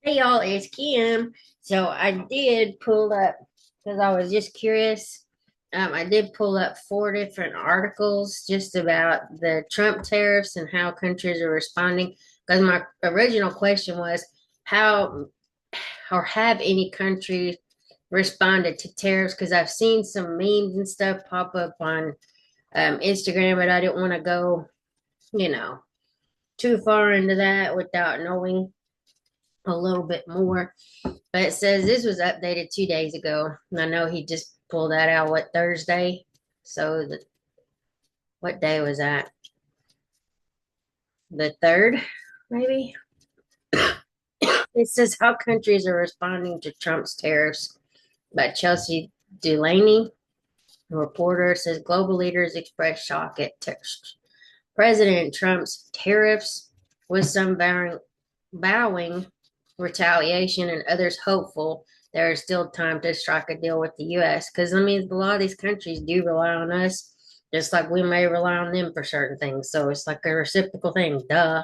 Hey y'all, it's Kim. So I did pull up because I was just curious. I did pull up four different articles just about the Trump tariffs and how countries are responding. Because my original question was how or have any countries responded to tariffs? Because I've seen some memes and stuff pop up on Instagram, but I didn't want to go, you know, too far into that without knowing a little bit more. But it says this was updated 2 days ago. And I know he just pulled that out, what, Thursday? So what day was that? The third, maybe? It says how countries are responding to Trump's tariffs by Chelsea Delaney. A reporter says global leaders express shock at President Trump's tariffs, with some bowing retaliation and others hopeful there is still time to strike a deal with the U.S. Because, I mean, a lot of these countries do rely on us, just like we may rely on them for certain things. So it's like a reciprocal thing. Duh.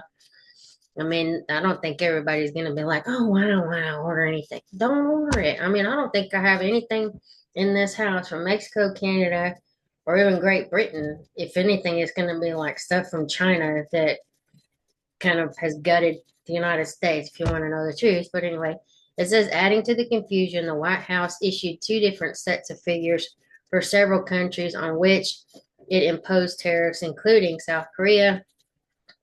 I mean, I don't think everybody's going to be like, oh, I don't want to order anything. Don't order it. I mean, I don't think I have anything in this house from Mexico, Canada, or even Great Britain. If anything, it's going to be like stuff from China that kind of has gutted the United States, if you want to know the truth. But anyway, it says adding to the confusion, the White House issued two different sets of figures for several countries on which it imposed tariffs, including South Korea.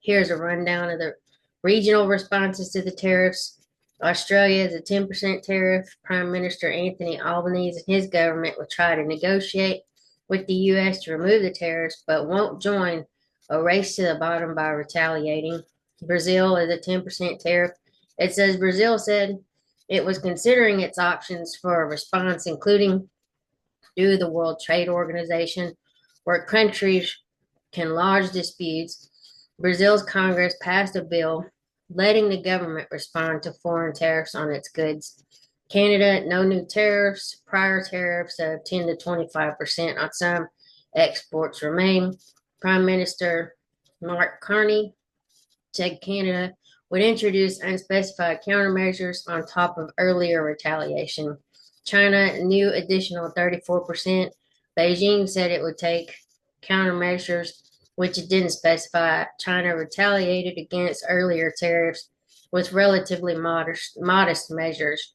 Here's a rundown of the regional responses to the tariffs. Australia is a 10% tariff. Prime Minister Anthony Albanese and his government will try to negotiate with the U.S. to remove the tariffs, but won't join a race to the bottom by retaliating. Brazil is a 10% tariff. It says Brazil said it was considering its options for a response, including through the World Trade Organization, where countries can lodge disputes. Brazil's Congress passed a bill letting the government respond to foreign tariffs on its goods. Canada, no new tariffs. Prior tariffs of 10 to 25% on some exports remain. Prime Minister Mark Carney said Canada would introduce unspecified countermeasures on top of earlier retaliation. China, new additional 34%. Beijing said it would take countermeasures, which it didn't specify. China retaliated against earlier tariffs with relatively modest measures.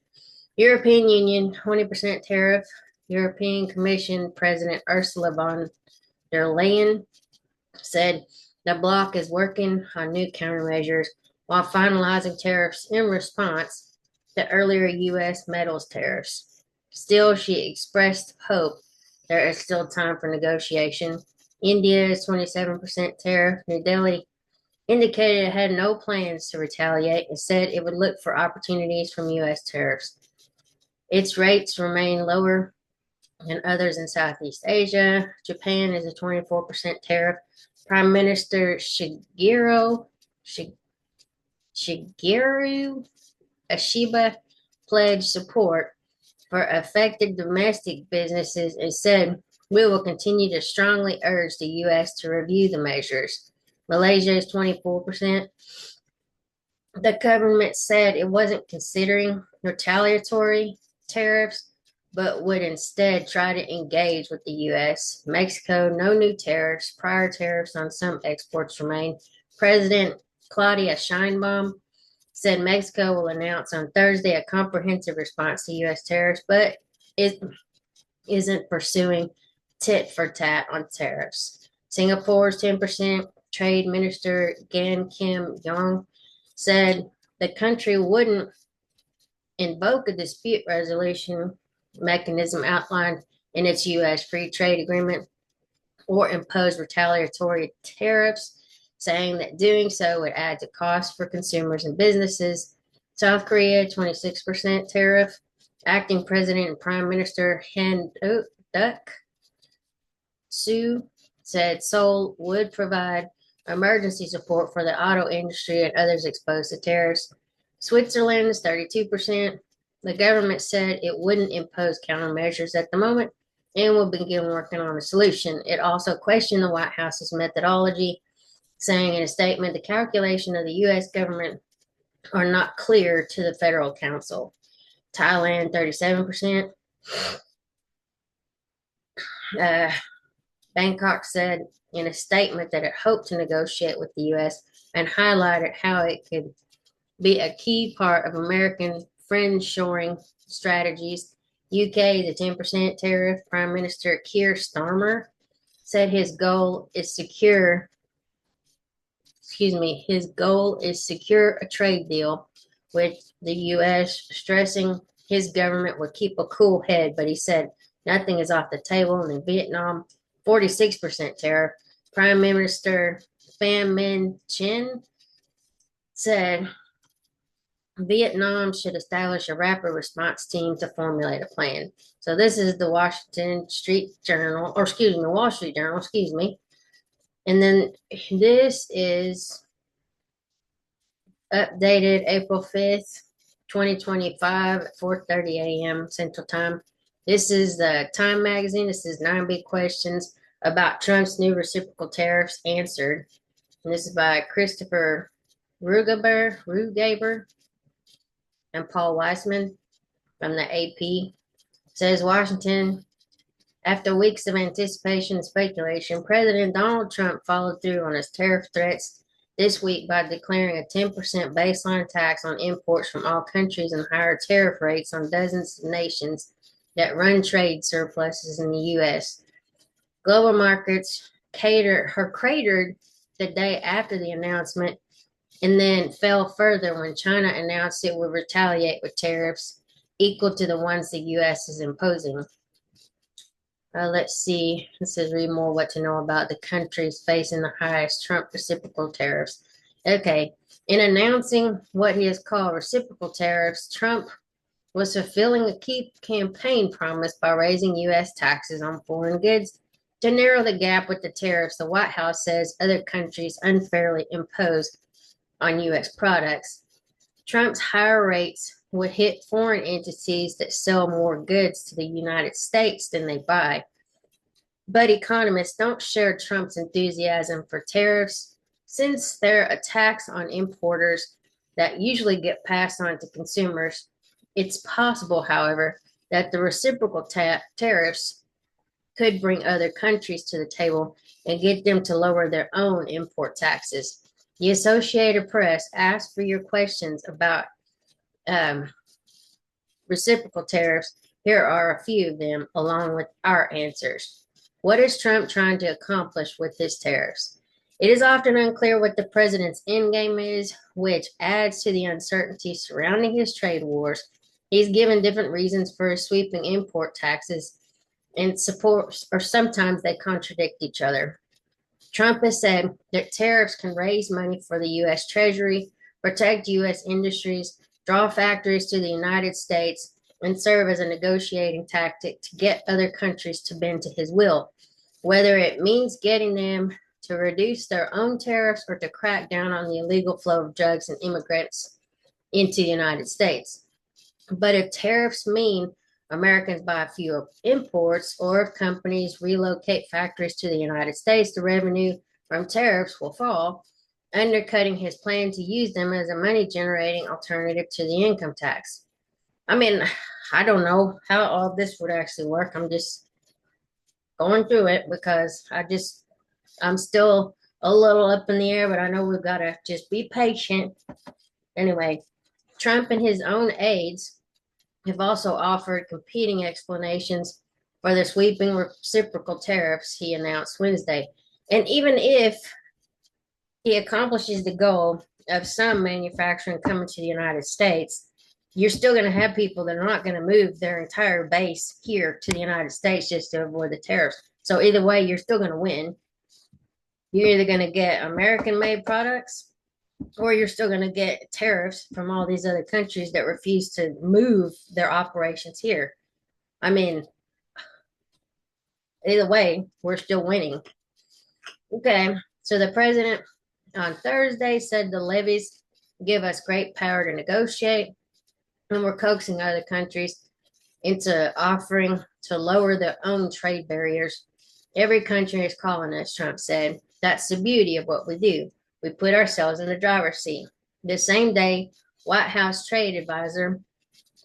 European Union, 20% tariff. European Commission President Ursula von der Leyen said the bloc is working on new countermeasures while finalizing tariffs in response to earlier U.S. metals tariffs. Still, she expressed hope there is still time for negotiation. India's 27% tariff. New Delhi indicated it had no plans to retaliate and said it would look for opportunities from U.S. tariffs. Its rates remain lower than others in Southeast Asia. Japan is a 24% tariff. Prime Minister Shigeru Ishiba pledged support for affected domestic businesses and said, we will continue to strongly urge the U.S. to review the measures. Malaysia is 24%. The government said it wasn't considering retaliatory tariffs, but would instead try to engage with the U.S. Mexico, no new tariffs. Prior tariffs on some exports remain. President Claudia Sheinbaum said Mexico will announce on Thursday a comprehensive response to U.S. tariffs, but it isn't pursuing tit for tat on tariffs. Singapore's 10% Trade Minister Gan Kim Yong said the country wouldn't invoke a dispute resolution mechanism outlined in its U.S. free trade agreement or impose retaliatory tariffs, saying that doing so would add to costs for consumers and businesses. South Korea, 26% tariff. Acting President and Prime Minister Han Duck Soo said Seoul would provide emergency support for the auto industry and others exposed to tariffs. Switzerland is 32%. The government said it wouldn't impose countermeasures at the moment and will begin working on a solution. It also questioned the White House's methodology, saying in a statement the calculation of the U.S. government are not clear to the federal council. Thailand, 37%. Uh, Bangkok said in a statement that it hoped to negotiate with the U.S. and highlighted how it could be a key part of American friend-shoring strategies. UK, the 10% tariff. Prime Minister Keir Starmer said his goal is secure a trade deal with the U.S., stressing his government would keep a cool head, but he said nothing is off the table. And in Vietnam, 46% tariff. Prime Minister Pham Minh Chinh said Vietnam should establish a rapid response team to formulate a plan. So this is the Washington Street Journal, or excuse me, the Wall Street Journal, excuse me. And then this is updated April 5th, 2025 at 4:30 a.m. Central Time. This is the Time magazine. This is 9 big questions about Trump's new reciprocal tariffs answered. And this is by Christopher Rugaber and Paul Weissman from the AP. It says Washington, after weeks of anticipation and speculation, President Donald Trump followed through on his tariff threats this week by declaring a 10% baseline tax on imports from all countries and higher tariff rates on dozens of nations that run trade surpluses in the U.S. Global markets cratered the day after the announcement and then fell further when China announced it would retaliate with tariffs equal to the ones the U.S. is imposing. Let's see. This says read more what to know about the countries facing the highest Trump reciprocal tariffs. Okay. In announcing what he has called reciprocal tariffs, Trump was fulfilling a key campaign promise by raising U.S. taxes on foreign goods to narrow the gap with the tariffs the White House says other countries unfairly imposed on U.S. products. Trump's higher rates would hit foreign entities that sell more goods to the United States than they buy. But economists don't share Trump's enthusiasm for tariffs since they're a tax on importers that usually get passed on to consumers. It's possible, however, that the reciprocal tariffs could bring other countries to the table and get them to lower their own import taxes. The Associated Press asked for your questions about reciprocal tariffs. Here are a few of them, along with our answers. What is Trump trying to accomplish with his tariffs? It is often unclear what the president's endgame is, which adds to the uncertainty surrounding his trade wars. He's given different reasons for his sweeping import taxes and support, or sometimes they contradict each other. Trump has said that tariffs can raise money for the U.S. Treasury, protect U.S. industries, draw factories to the United States, and serve as a negotiating tactic to get other countries to bend to his will, whether it means getting them to reduce their own tariffs or to crack down on the illegal flow of drugs and immigrants into the United States. But if tariffs mean Americans buy fewer imports, or if companies relocate factories to the United States, the revenue from tariffs will fall, undercutting his plan to use them as a money-generating alternative to the income tax. I mean, I don't know how all this would actually work. I'm just going through it because I'm still a little up in the air, but I know we've got to just be patient. Anyway, Trump and his own aides have also offered competing explanations for the sweeping reciprocal tariffs he announced Wednesday. And even if he accomplishes the goal of some manufacturing coming to the United States, you're still going to have people that are not going to move their entire base here to the United States just to avoid the tariffs. So either way, you're still going to win. You're either going to get American-made products, or you're still going to get tariffs from all these other countries that refuse to move their operations here. I mean, either way, we're still winning. Okay, so the president on Thursday said the levies give us great power to negotiate, and we're coaxing other countries into offering to lower their own trade barriers. Every country is calling us, Trump said. That's the beauty of what we do. We put ourselves in the driver's seat. The same day, White House trade advisor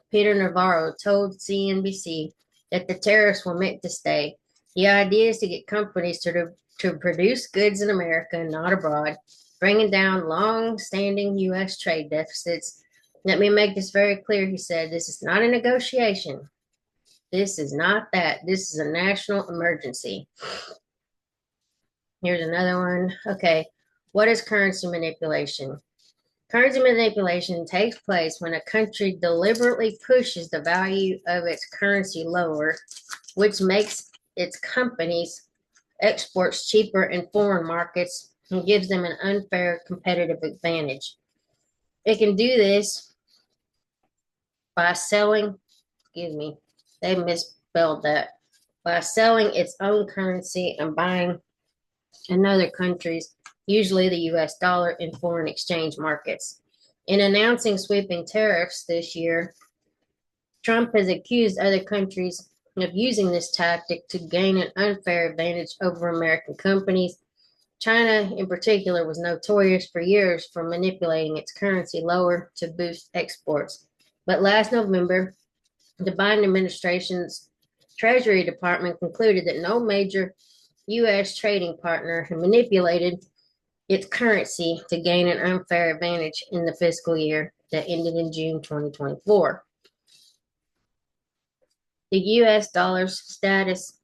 Peter Navarro told CNBC that the tariffs were meant to stay. The idea is to get companies to produce goods in America and not abroad, bringing down long-standing U.S. trade deficits. Let me make this very clear, he said. This is not a negotiation. This is not that. This is a national emergency. Here's another one. Okay. What is currency manipulation? Currency manipulation takes place when a country deliberately pushes the value of its currency lower, which makes its companies' exports cheaper in foreign markets and gives them an unfair competitive advantage. It can do this by selling, they misspelled that, by selling its own currency and buying another country's, usually the US dollar, in foreign exchange markets. In announcing sweeping tariffs this year, Trump has accused other countries of using this tactic to gain an unfair advantage over American companies. China, in particular, was notorious for years for manipulating its currency lower to boost exports. But last November, the Biden administration's Treasury Department concluded that no major U.S. trading partner had manipulated its currency to gain an unfair advantage in the fiscal year that ended in June 2024. The U.S. dollar's status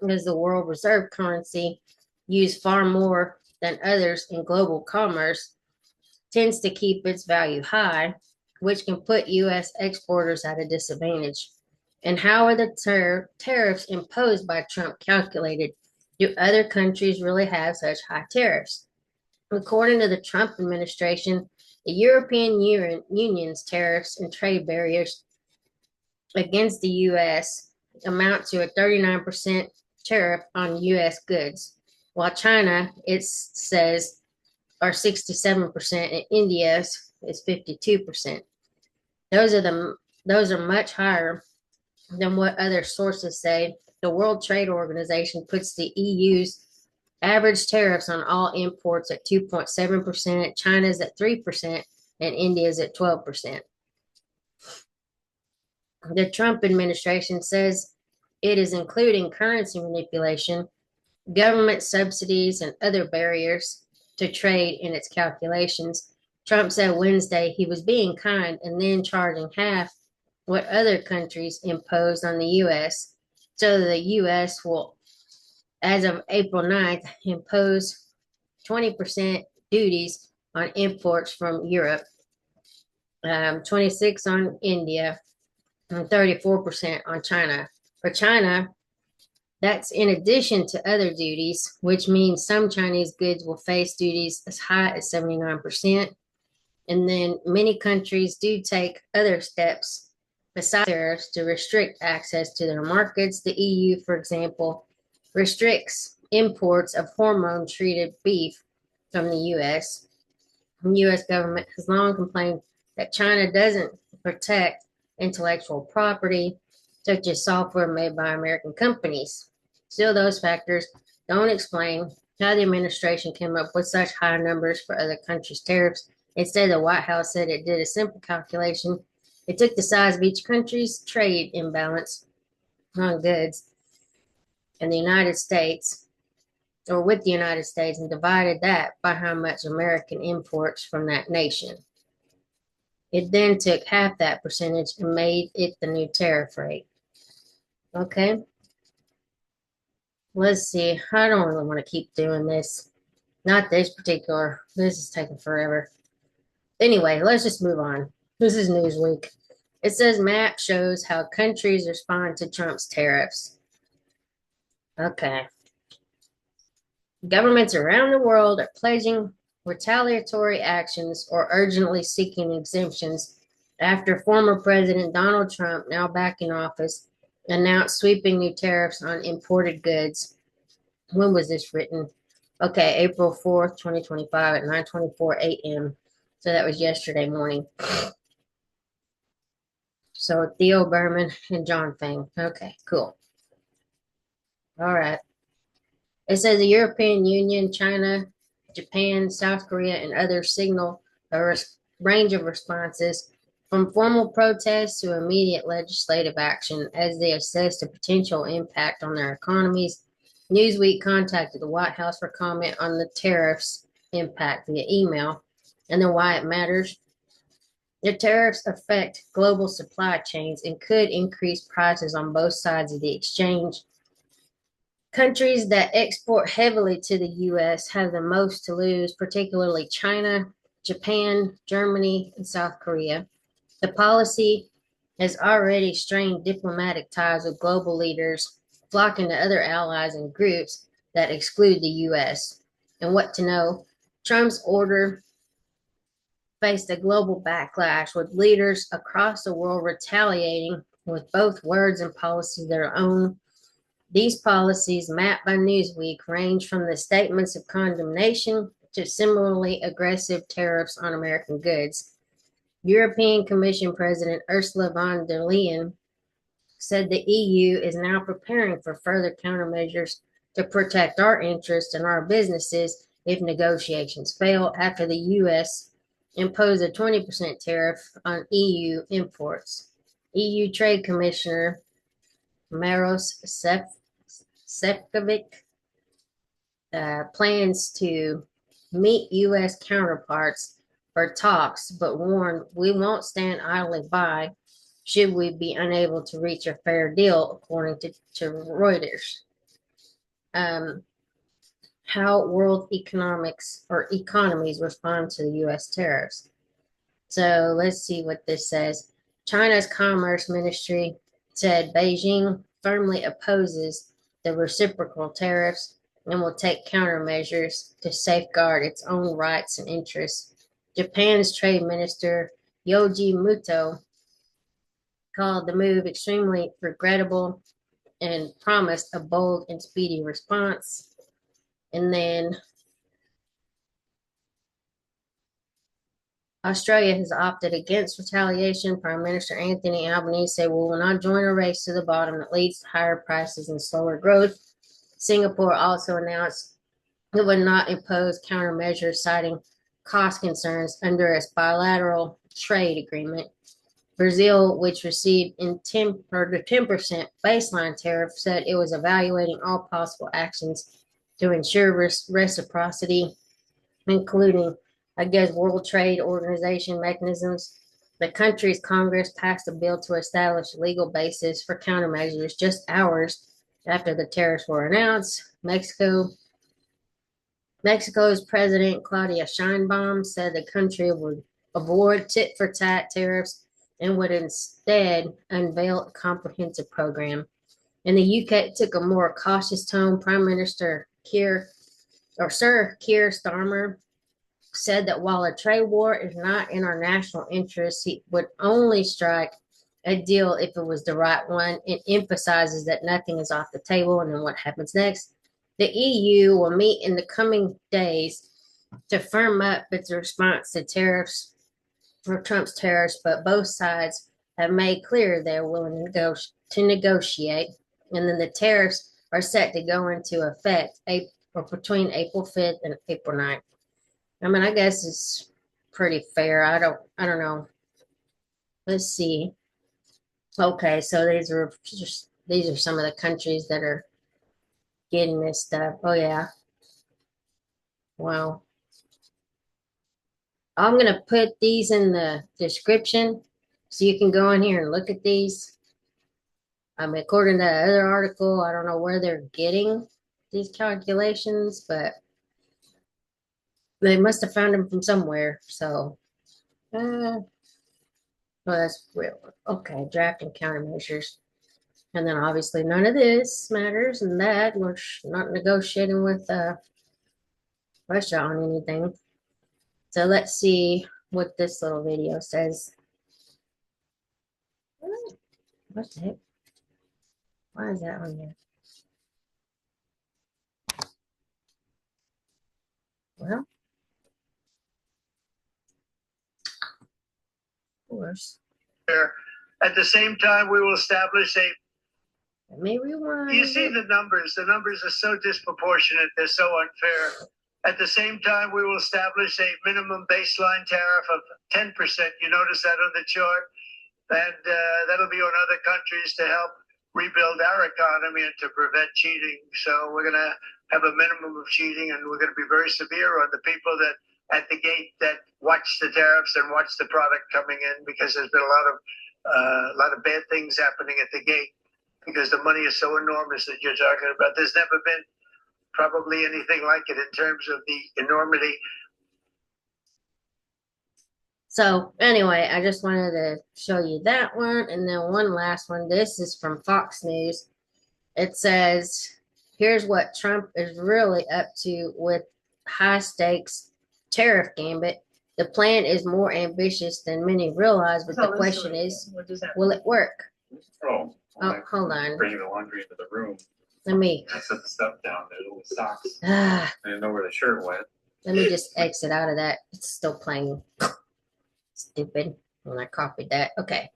as the world reserve currency, used far more than others in global commerce, tends to keep its value high, which can put U.S. exporters at a disadvantage. And how are the tariffs imposed by Trump calculated? Do other countries really have such high tariffs? According to the Trump administration, the European Union's tariffs and trade barriers against the U.S. amount to a 39% tariff on U.S. goods, while China, it says, are 67%, and India's is 52%. Those are much higher than what other sources say. The World Trade Organization puts the EU's average tariffs on all imports at 2.7%, China's at 3%, and India's at 12%. The Trump administration says it is including currency manipulation, government subsidies, and other barriers to trade in its calculations. Trump said Wednesday he was being kind and then charging half what other countries imposed on the U.S. so the U.S. will, as of April 9th, impose 20% duties on imports from Europe, 26% on India, and 34% on China. For China, that's in addition to other duties, which means some Chinese goods will face duties as high as 79%. And then many countries do take other steps besides tariffs to restrict access to their markets. The EU, for example, restricts imports of hormone-treated beef from the U.S. The U.S. government has long complained that China doesn't protect intellectual property, such as software made by American companies. Still, those factors don't explain how the administration came up with such high numbers for other countries' tariffs. Instead, the White House said it did a simple calculation. It took the size of each country's trade imbalance on goods in the United States, or with the United States, and divided that by how much American imports from that nation. It then took half that percentage and made it the new tariff rate. Okay. Let's see. I don't really want to keep doing this. Not this particular. This is taking forever. Anyway, let's just move on. This is Newsweek. It says map shows how countries respond to Trump's tariffs. Okay. Governments around the world are pledging retaliatory actions or urgently seeking exemptions after former President Donald Trump, now back in office, announced sweeping new tariffs on imported goods. When was this written? Okay, April 4th, 2025 at 9:24 a.m. So that was yesterday morning. So Theo Berman and John Fang. Okay, cool. All right. It says the European Union, China, Japan, South Korea, and others signal a range of responses, from formal protests to immediate legislative action, as they assess the potential impact on their economies. Newsweek contacted the White House for comment on the tariffs impact via email, and then why it matters. The tariffs affect global supply chains and could increase prices on both sides of the exchange. Countries that export heavily to the U.S. have the most to lose, particularly China, Japan, Germany, and South Korea. The policy has already strained diplomatic ties with global leaders, flocking to other allies and groups that exclude the U.S. And what to know, Trump's order faced a global backlash, with leaders across the world retaliating with both words and policies of their own. These policies, mapped by Newsweek, range from the statements of condemnation to similarly aggressive tariffs on American goods. European Commission President Ursula von der Leyen said the EU is now preparing for further countermeasures to protect our interests and our businesses if negotiations fail, after the US imposed a 20% tariff on EU imports. EU Trade Commissioner Maros Sefcovic plans to meet U.S. counterparts for talks, but warned we won't stand idly by should we be unable to reach a fair deal, according to Reuters. How world economies respond to the U.S. tariffs. So let's see what this says. China's Commerce Ministry said Beijing firmly opposes the reciprocal tariffs and will take countermeasures to safeguard its own rights and interests. Japan's Trade Minister Yoji Muto called the move extremely regrettable and promised a bold and speedy response. And then Australia has opted against retaliation. Prime Minister Anthony Albanese said, "We will not join a race to the bottom that leads to higher prices and slower growth." Singapore also announced it would not impose countermeasures, citing cost concerns under its bilateral trade agreement. Brazil, which received the 10% baseline tariff, said it was evaluating all possible actions to ensure reciprocity, including, World Trade Organization mechanisms. The country's Congress passed a bill to establish a legal basis for countermeasures just hours after the tariffs were announced. Mexico's President Claudia Sheinbaum said the country would avoid tit-for-tat tariffs and would instead unveil a comprehensive program. In the UK, it took a more cautious tone. Prime Minister Sir Keir Starmer said that while a trade war is not in our national interest, he would only strike a deal if it was the right one. It emphasizes that nothing is off the table. And then what happens next? The EU will meet in the coming days to firm up its response to Trump's tariffs, but both sides have made clear they're willing to negotiate. And then the tariffs are set to go into effect between April 5th and April 9th. I mean, I guess it's pretty fair. I don't know. Let's see. Okay, so these are some of the countries that are getting this stuff. Oh yeah. Wow. I'm going to put these in the description so you can go in here and look at these. According to the other article, I don't know where they're getting these calculations, but they must have found them from somewhere. So, well, that's real. Okay, draft and countermeasures. And then obviously none of this matters, and that we're not negotiating with Russia on anything. So let's see what this little video says. What the heck? Why is that on there? Well, of course. At the same time, we will establish a. Let me rewind. You see the numbers. The numbers are so disproportionate. They're so unfair. At the same time, we will establish a minimum baseline tariff of 10%. You notice that on the chart? And that'll be on other countries to help rebuild our economy and to prevent cheating. So we're going to have a minimum of cheating, and we're going to be very severe on the people that at the gate that watch the tariffs and watch the product coming in, because there's been a lot of bad things happening at the gate because the money is so enormous that you're talking about. There's never been probably anything like it in terms of the enormity. So anyway, I just wanted to show you that one. And then one last one. This is from Fox News. It says, here's what Trump is really up to with high stakes tariff gambit. The plan is more ambitious than many realize, but the question is, will it work? Oh, hold on. Bringing the laundry into the room. Let me I set the stuff down there, little socks. ah, I didn't know where the shirt went. let me just exit out of that. It's still playing. Stupid. When I copied that. Okay.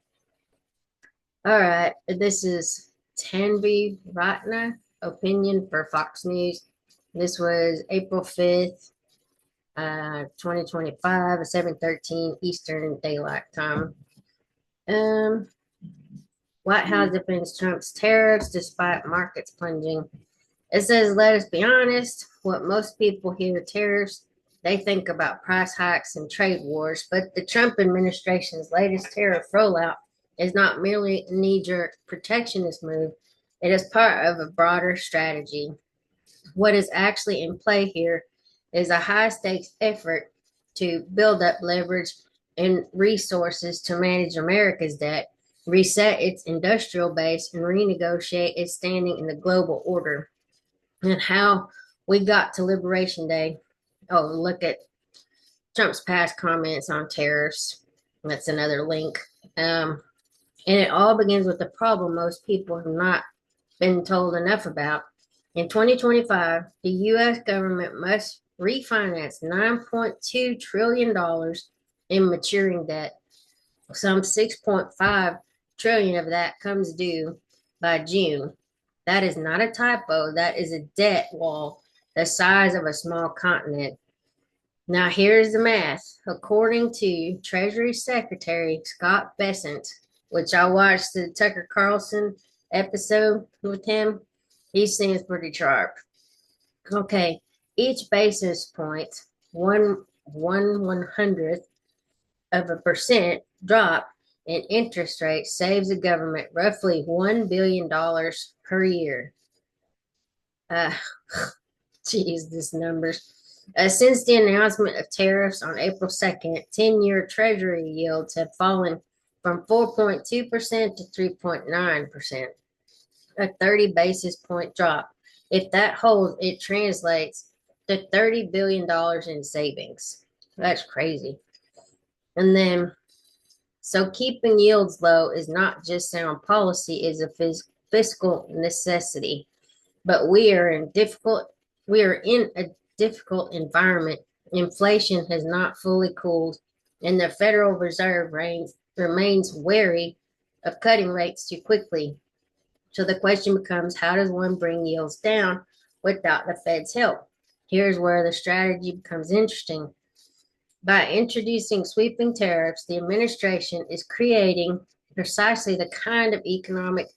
All right. This is Tanvi Ratna, opinion for Fox News. This was April 5th, 2025, 7:13 Eastern Daylight Time. White House defends Trump's tariffs despite markets plunging. It says, let us be honest, what most people hear tariffs, they think about price hikes and trade wars, but the Trump administration's latest tariff rollout is not merely a knee-jerk protectionist move. It is part of a broader strategy. What is actually in play here is a high-stakes effort to build up leverage and resources to manage America's debt, reset its industrial base, and renegotiate its standing in the global order. And how we got to Liberation Day. Oh, look at Trump's past comments on tariffs. That's another link. And it all begins with the problem most people have not been told enough about. In 2025, the U.S. government must refinance $9.2 trillion in maturing debt. Some $6.5 trillion of that comes due by June. That is not a typo. That is a debt wall the size of a small continent. Now, here's the math. According to Treasury Secretary Scott Bessent, which I watched the Tucker Carlson episode with him, he seems pretty sharp. Okay, each basis point, one hundredth of a percent drop in interest rate saves the government roughly $1 billion per year. Geez, this numbers. Since the announcement of tariffs on April 2nd, 10-year Treasury yields have fallen from 4.2% to 3.9%, a 30 basis point drop. If that holds, it translates to $30 billion in savings. That's crazy. And then, so keeping yields low is not just sound policy, it's a fiscal necessity. But we are in a difficult environment. Inflation has not fully cooled, and the Federal Reserve remains wary of cutting rates too quickly. So the question becomes, how does one bring yields down without the Fed's help? Here's where the strategy becomes interesting. By introducing sweeping tariffs, the administration is creating precisely the kind of economic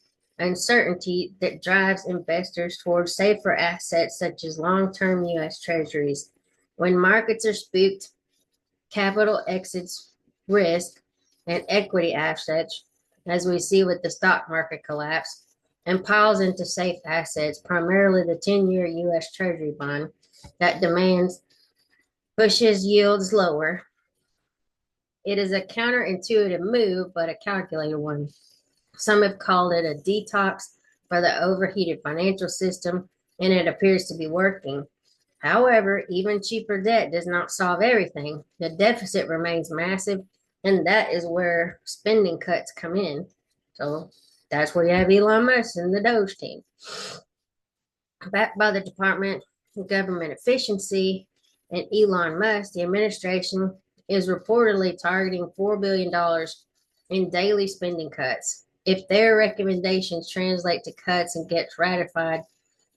uncertainty that drives investors towards safer assets such as long-term U.S. treasuries. When markets are spooked, capital exits risk and equity assets, as we see with the stock market collapse, and piles into safe assets, primarily the 10-year U.S. Treasury bond that pushes yields lower. It is a counterintuitive move, but a calculated one. Some have called it a detox for the overheated financial system, and it appears to be working. However, even cheaper debt does not solve everything. The deficit remains massive, and that is where spending cuts come in. So that's where you have Elon Musk and the Doge team. Backed by the Department of Government Efficiency and Elon Musk, the administration is reportedly targeting $4 billion in daily spending cuts. If their recommendations translate to cuts and gets ratified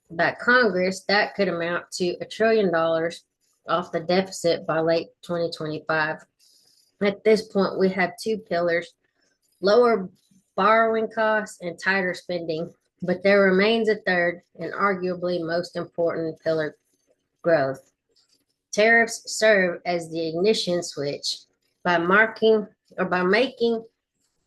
by Congress, that could amount to $1 trillion off the deficit by late 2025. At this point, we have two pillars: lower borrowing costs and tighter spending. But there remains a third and arguably most important pillar: growth. Tariffs serve as the ignition switch. By making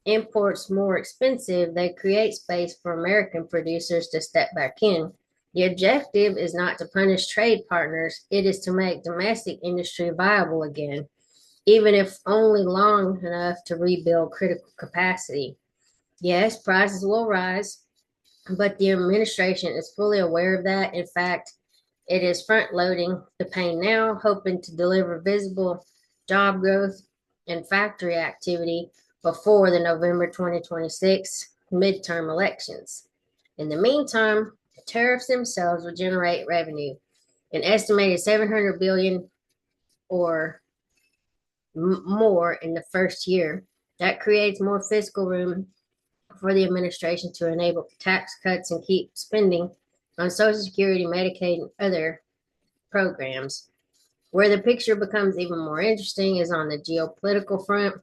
imports more expensive, they create space for American producers to step back in. The objective is not to punish trade partners, it is to make domestic industry viable again, even if only long enough to rebuild critical capacity. Yes, prices will rise, but the administration is fully aware of that. In fact, it is front loading the pain now, hoping to deliver visible job growth and factory activity before the November 2026 midterm elections. In the meantime, tariffs themselves will generate revenue, an estimated 700 billion or more in the first year. That creates more fiscal room for the administration to enable tax cuts and keep spending on Social Security, Medicaid, and other programs. Where the picture becomes even more interesting is on the geopolitical front.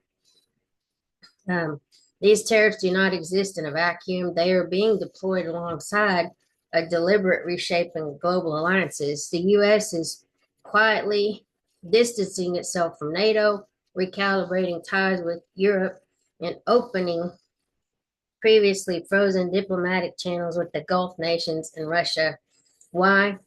Um, these tariffs do not exist in a vacuum. They are being deployed alongside a deliberate reshaping of global alliances. The U.S. is quietly distancing itself from NATO, recalibrating ties with Europe, and opening previously frozen diplomatic channels with the Gulf nations and Russia. Why?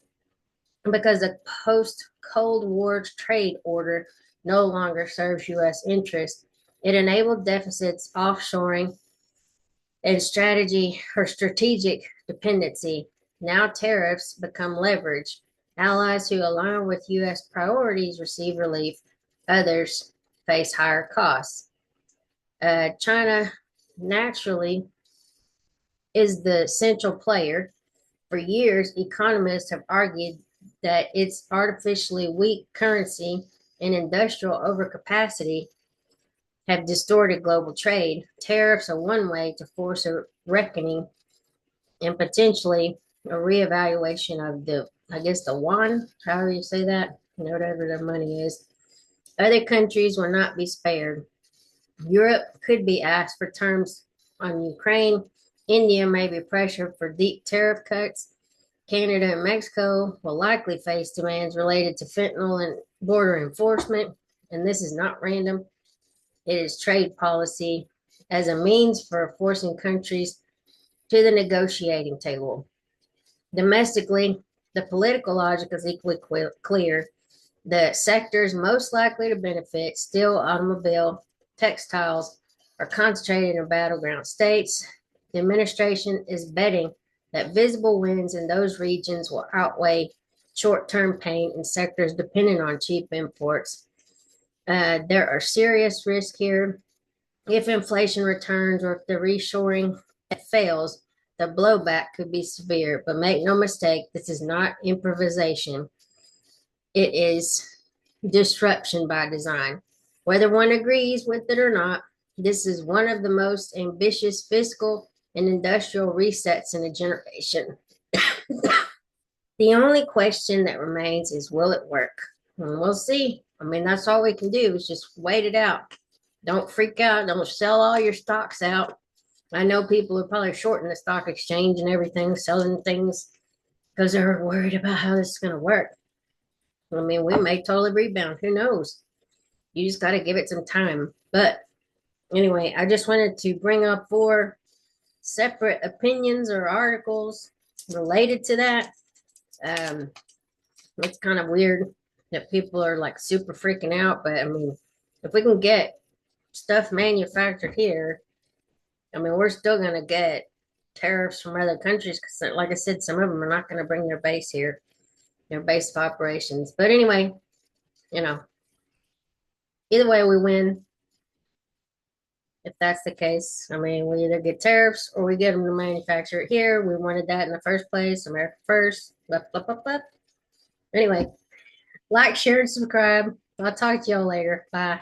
Because the post Cold War trade order no longer serves U.S. interests. It enabled deficits, offshoring, and strategic dependency. Now tariffs become leverage. Allies who align with U.S. priorities receive relief, others face higher costs. China naturally is the central player. For years, economists have argued that its artificially weak currency and industrial overcapacity have distorted global trade. Tariffs are one way to force a reckoning and potentially a reevaluation of the yuan, however you say that, whatever their money is. Other countries will not be spared. Europe could be asked for terms on Ukraine. India may be pressured for deep tariff cuts. Canada and Mexico will likely face demands related to fentanyl and border enforcement. And this is not random, it is trade policy as a means for forcing countries to the negotiating table. Domestically, the political logic is equally clear. The sectors most likely to benefit, steel, automobile, textiles, are concentrated in battleground states. The administration is betting that visible wins in those regions will outweigh short-term pain in sectors dependent on cheap imports. There are serious risks here. If inflation returns or if the reshoring fails, the blowback could be severe. But make no mistake, this is not improvisation. It is disruption by design. Whether one agrees with it or not, this is one of the most ambitious fiscal and industrial resets in a generation. The only question that remains is, will it work? And we'll see. I mean, that's all we can do is just wait it out. Don't freak out. Don't sell all your stocks out. I know people are probably shorting the stock exchange and everything, selling things because they're worried about how this is going to work. I mean, we may totally rebound. Who knows? You just got to give it some time. But anyway, I just wanted to bring up 4 separate opinions or articles related to that. It's kind of weird that people are like super freaking out, but I mean, if we can get stuff manufactured here, I mean, we're still going to get tariffs from other countries because, like I said, some of them are not going to bring their base here, their base of operations. But anyway, you know, either way, we win. If that's the case, I mean, we either get tariffs or we get them to manufacture it here. We wanted that in the first place. America first. Blah, blah, blah, blah. Anyway, like, share, and subscribe. I'll talk to y'all later. Bye.